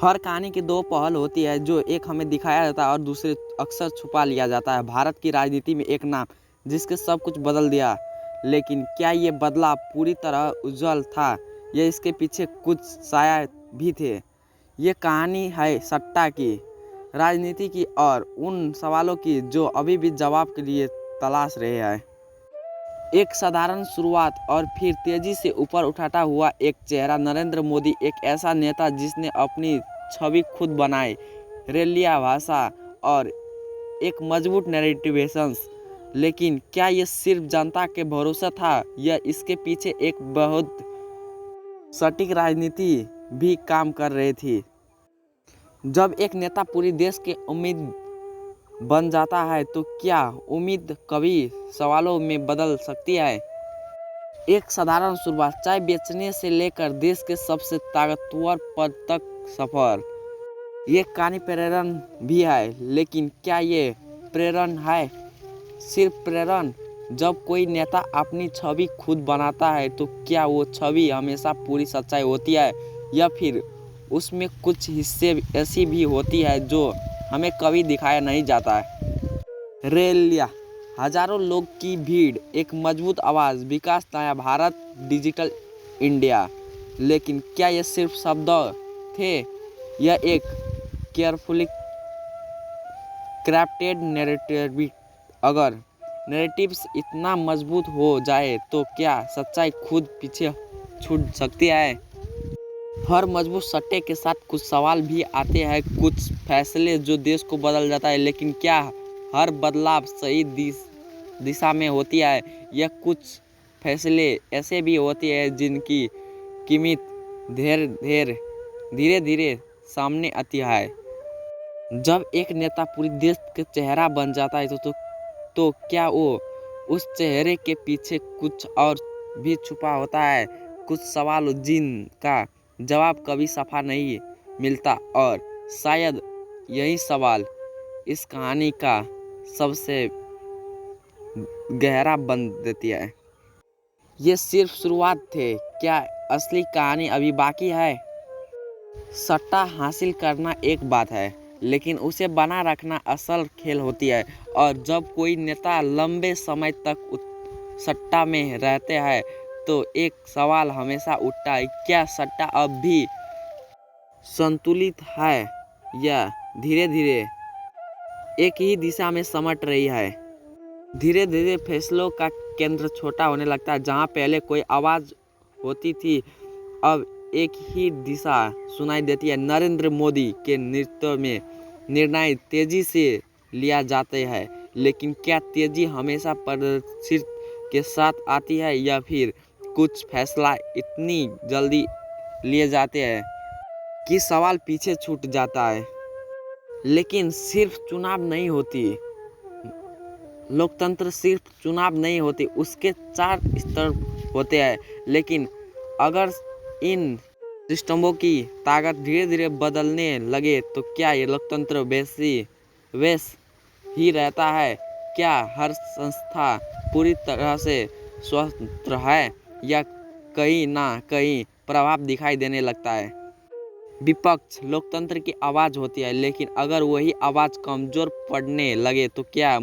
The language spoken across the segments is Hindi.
हर कहानी की दो पहल होती है, जो एक हमें दिखाया जाता है और दूसरे अक्सर छुपा लिया जाता है। भारत की राजनीति में एक नाम जिसके सब कुछ बदल दिया, लेकिन क्या ये बदलाव पूरी तरह उज्जवल था या इसके पीछे कुछ साया भी थे? ये कहानी है सट्टा की, राजनीति की और उन सवालों की जो अभी भी जवाब के लिए तलाश रहे हैं। एक साधारण शुरुआत और फिर तेजी से ऊपर उठाता हुआ एक चेहरा। नरेंद्र मोदी एक ऐसा नेता जिसने अपनी छवि खुद बनाई, रैलियां, भाषा और एक मजबूत नैरेटिवेशंस। लेकिन क्या ये सिर्फ जनता के भरोसा था या इसके पीछे एक बहुत सटीक राजनीति भी काम कर रही थी? जब एक नेता पूरी देश की उम्मीद बन जाता है तो क्या उम्मीद कभी सवालों में बदल सकती है? एक साधारण शुरुआत, चाय बेचने से लेकर देश के सबसे ताकतवर पद तक सफर। ये कहानी प्रेरणा भी है, लेकिन क्या ये प्रेरणा है सिर्फ प्रेरणा? जब कोई नेता अपनी छवि खुद बनाता है तो क्या वो छवि हमेशा पूरी सच्चाई होती है या फिर उसमें कुछ हिस्से ऐसी भी होती है जो हमें कभी दिखाया नहीं जाता है? रैलियां, हजारों लोग की भीड़, एक मजबूत आवाज़, विकास, नया भारत, डिजिटल इंडिया। लेकिन क्या ये सिर्फ शब्द थे या एक केयरफुली क्राफ्टेड नैरेटिव? अगर नैरेटिव्स इतना मजबूत हो जाए तो क्या सच्चाई खुद पीछे छूट सकती है? हर मजबूत सट्टे के साथ कुछ सवाल भी आते हैं, कुछ फैसले जो देश को बदल जाता है। लेकिन क्या हर बदलाव सही दिशा में होती है या कुछ फैसले ऐसे भी होते हैं जिनकी कीमत धीरे धीरे सामने आती है? जब एक नेता पूरी देश का चेहरा बन जाता है तो क्या वो उस चेहरे के पीछे कुछ और भी छुपा होता है? कुछ सवाल जिनका जवाब कभी सफा नहीं मिलता, और शायद यही सवाल इस कहानी का सबसे गहरा बन देती है। ये सिर्फ शुरुआत थे, क्या असली कहानी अभी बाकी है? सट्टा हासिल करना एक बात है, लेकिन उसे बना रखना असल खेल होती है। और जब कोई नेता लंबे समय तक सट्टा में रहते हैं तो एक सवाल हमेशा उठता है, क्या सट्टा अब भी संतुलित है या धीरे धीरे एक ही दिशा में समट रही है? धीरे धीरे फैसलों का केंद्र छोटा होने लगता है। जहां पहले कोई आवाज़ होती थी, अब एक ही दिशा सुनाई देती है। नरेंद्र मोदी के नेतृत्व में निर्णय तेजी से लिया जाते हैं, लेकिन क्या तेजी हमेशा प्रदर्शित के साथ आती है या फिर कुछ फैसला इतनी जल्दी लिए जाते हैं कि सवाल पीछे छूट जाता है? लेकिन सिर्फ चुनाव नहीं होती, लोकतंत्र सिर्फ चुनाव नहीं होती, उसके 4 स्तर होते हैं। लेकिन अगर इन सिस्टमों की ताकत धीरे धीरे बदलने लगे तो क्या ये लोकतंत्र वैस ही रहता है? क्या हर संस्था पूरी तरह से स्वतंत्र है या कहीं ना कहीं प्रभाव दिखाई देने लगता है? विपक्ष लोकतंत्र की आवाज़ होती है, लेकिन अगर वही आवाज़ कमज़ोर पड़ने लगे तो क्या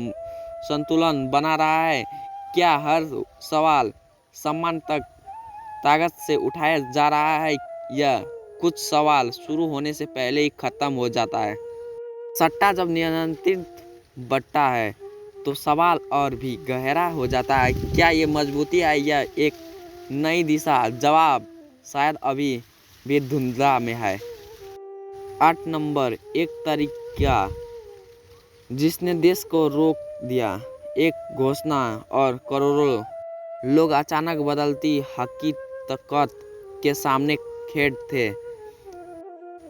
संतुलन बना रहा है? क्या हर सवाल सम्मान तक ताकत से उठाया जा रहा है या कुछ सवाल शुरू होने से पहले ही ख़त्म हो जाता है? सट्टा जब नियंत्रित बढ़ता है तो सवाल और भी गहरा हो जाता है। क्या ये मजबूती है या एक नई दिशा? जवाब शायद अभी भी धुंधला में है। 8 नंबर, एक तरीका जिसने देश को रोक दिया। एक घोषणा और करोड़ों लोग अचानक बदलती हकीकत के सामने खड़े थे।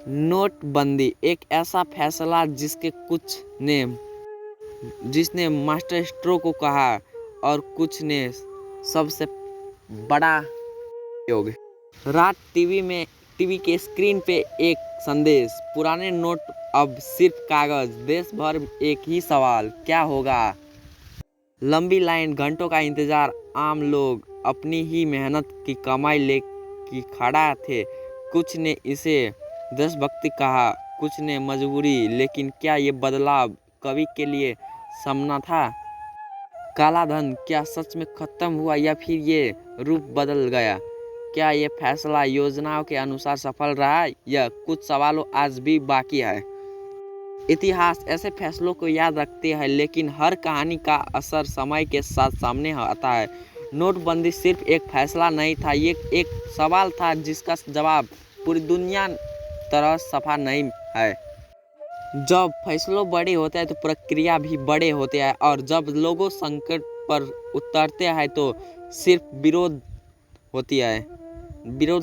नोटबंदी, एक ऐसा फैसला जिसने मास्टर स्ट्रोक को कहा और कुछ ने सबसे बड़ा योग। रात टीवी के स्क्रीन पे एक संदेश, पुराने नोट अब सिर्फ कागज। देश भर एक ही सवाल, क्या होगा? लंबी लाइन, घंटों का इंतजार, आम लोग अपनी ही मेहनत की कमाई लेके खड़ा थे। कुछ ने इसे देशभक्ति कहा कुछ ने मजबूरी, लेकिन क्या ये बदलाव कवि के लिए सामना था? काला धन क्या सच में खत्म हुआ या फिर ये रूप बदल गया? क्या ये फैसला योजनाओं के अनुसार सफल रहा या कुछ सवालों आज भी बाकी है? इतिहास ऐसे फैसलों को याद रखते हैं, लेकिन हर कहानी का असर समय के साथ सामने आता है। नोटबंदी सिर्फ एक फैसला नहीं था, ये एक सवाल था जिसका जवाब पूरी दुनिया तरह सफा नहीं है। जब फैसलों बड़े होते हैं तो प्रक्रिया भी बड़े होते हैं, और जब लोगों संकट पर उतरते हैं तो सिर्फ विरोध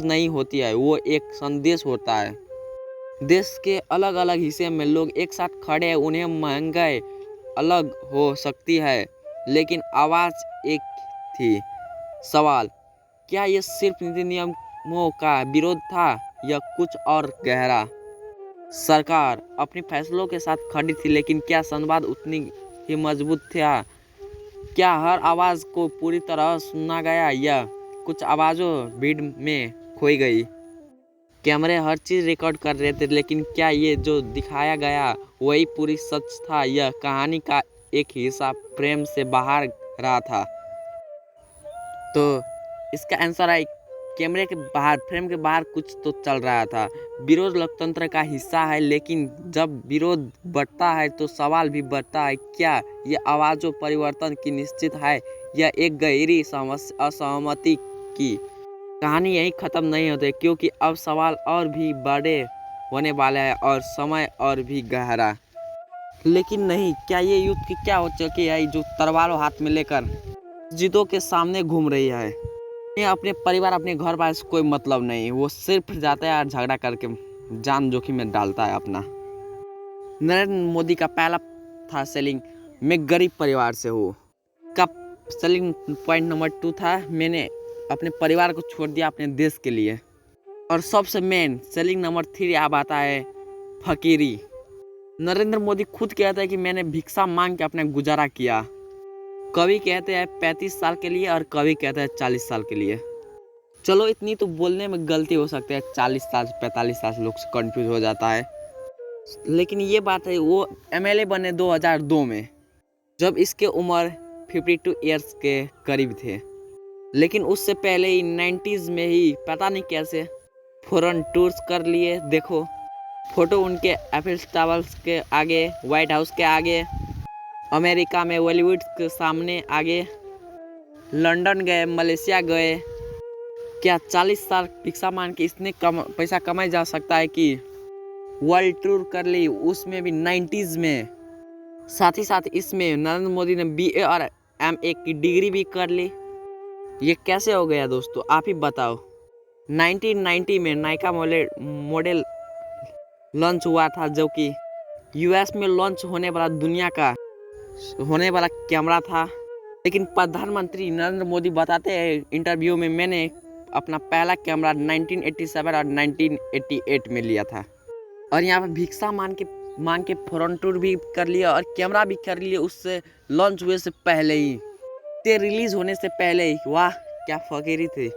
नहीं होती है, वो एक संदेश होता है। देश के अलग अलग हिस्से में लोग एक साथ खड़े हैं, उन्हें महंगाई अलग हो सकती है, लेकिन आवाज़ एक थी। सवाल, क्या ये सिर्फ नीति नियमों का विरोध था या कुछ और गहरा? सरकार अपने फैसलों के साथ खड़ी थी, लेकिन क्या संवाद उतनी ही मजबूत था? क्या हर आवाज़ को पूरी तरह सुना गया या कुछ आवाज़ों भीड़ में खोई गई? कैमरे हर चीज़ रिकॉर्ड कर रहे थे, लेकिन क्या ये जो दिखाया गया वही पूरी सच था या कहानी का एक हिस्सा फ्रेम से बाहर रहा था? तो इसका आंसर है कैमरे के बाहर, फ्रेम के बाहर कुछ तो चल रहा था। विरोध लोकतंत्र का हिस्सा है, लेकिन जब विरोध बढ़ता है तो सवाल भी बढ़ता है। क्या ये आवाज़ों परिवर्तन की निश्चित है या एक गहरी असहमति की? कहानी यही ख़त्म नहीं होती, क्योंकि अब सवाल और भी बड़े होने वाले हैं और समय और भी गहरा। लेकिन नहीं, क्या ये युद्ध की क्या हो चुकी है जो तलवारों हाथ में लेकर जिदों के सामने घूम रही है? अपने परिवार, अपने घर बार से कोई मतलब नहीं, वो सिर्फ जाता है और झगड़ा करके जान जोखिम में डालता है अपना। नरेंद्र मोदी का पहला था सेलिंग, मैं गरीब परिवार से हूँ का सेलिंग पॉइंट नंबर 2 था, मैंने अपने परिवार को छोड़ दिया अपने देश के लिए। और सबसे मेन सेलिंग नंबर 3 अब आता है फकीरी। नरेंद्र मोदी खुद कहता है कि मैंने भिक्षा मांग के अपना गुजारा किया। कवि कहते हैं 35 साल के लिए और कवि कहते हैं 40 साल के लिए। चलो इतनी तो बोलने में गलती हो सकती है, 40 साल 45 साल लोग से कंफ्यूज हो जाता है, लेकिन ये बात है वो एमएलए बने 2002 में, जब इसके उम्र 52 ईयर्स के करीब थे। लेकिन उससे पहले ही 90s में ही पता नहीं कैसे फॉरेन टूर्स कर लिए। देखो फोटो उनके एफिल टावर्स के आगे, व्हाइट हाउस के आगे, अमेरिका में बॉलीवुड के सामने आगे, लंदन गए, मलेशिया गए। क्या 40 साल भिक्षा मांग के इतने पैसा कमाया जा सकता है कि वर्ल्ड टूर कर ली, उसमें भी 90s में। साथ ही साथ इसमें नरेंद्र मोदी ने BA और MA की डिग्री भी कर ली। ये कैसे हो गया दोस्तों, आप ही बताओ। 1990 में नायका मॉडल लॉन्च हुआ था, जो कि US में लॉन्च होने वाला कैमरा था। लेकिन प्रधानमंत्री नरेंद्र मोदी बताते हैं इंटरव्यू में, मैंने अपना पहला कैमरा 1987 और 1988 में लिया था, और यहाँ पर भिक्षा मांग के फॉरेन टूर भी कर लिया और कैमरा भी कर लिया उससे लॉन्च हुए से पहले ही, ते रिलीज होने से पहले ही। वाह क्या फकीरी थे।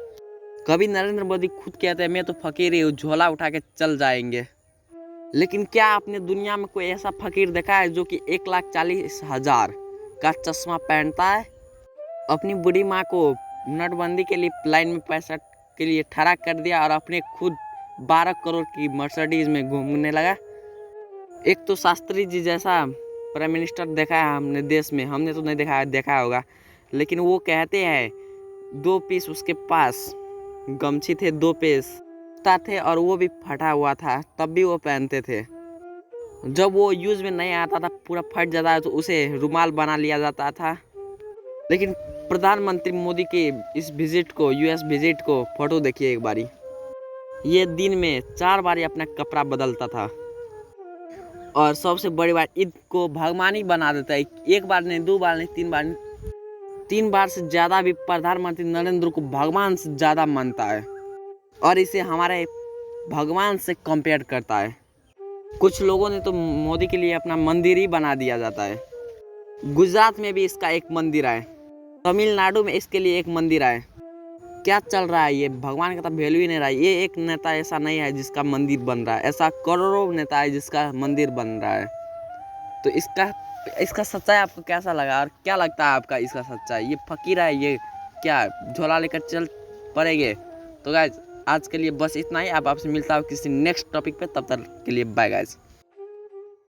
कभी नरेंद्र मोदी खुद कहते हैं मैं तो फकीर हूँ, झोला उठा के चल जाएंगे। लेकिन क्या आपने दुनिया में कोई ऐसा फकीर देखा है जो कि 1,40,000 का चश्मा पहनता है? अपनी बूढ़ी माँ को नोटबंदी के लिए लाइन में पैसा के लिए खड़ा कर दिया और अपने खुद 12 करोड़ की मर्सिडीज में घूमने लगा। एक तो शास्त्री जी जैसा प्राइम मिनिस्टर देखा है हमने देश में, हमने तो नहीं देखा होगा, लेकिन वो कहते हैं 2 पीस उसके पास गमछी थे, 2 पीस थे, और वो भी फटा हुआ था, तब भी वो पहनते थे। जब वो यूज में नहीं आता था, पूरा फट जाता है तो उसे रुमाल बना लिया जाता था। लेकिन प्रधानमंत्री मोदी के इस विजिट को, US विजिट को फोटो देखिए एक बारी। ये दिन में 4 बार अपना कपड़ा बदलता था, और सबसे बड़ी बात ईद को भगवान ही बना देता है। 1 बार नहीं, 2 बार नहीं, 3 बार नहीं, 3 बार से ज़्यादा भी प्रधानमंत्री नरेंद्र को भगवान से ज़्यादा मानता है और इसे हमारे भगवान से कंपेयर करता है। कुछ लोगों ने तो मोदी के लिए अपना मंदिर ही बना दिया जाता है। गुजरात में भी इसका एक मंदिर है, तमिलनाडु में इसके लिए एक मंदिर है, क्या चल रहा है, ये भगवान का तो वैल्यू ही नहीं रहा है। ये एक नेता ऐसा नहीं है जिसका मंदिर बन रहा है, ऐसा करोड़ों नेता है जिसका मंदिर बन रहा है। तो इसका सच्चाई आपको कैसा लगा और क्या लगता है आपका इसका सच्चाई? ये फकीर है, ये क्या झोला लेकर चल पड़ेंगे? तो गाइज आज के लिए बस इतना ही। अब आपसे मिलता हूँ किसी नेक्स्ट टॉपिक पे, तब तक के लिए बाय गाइज।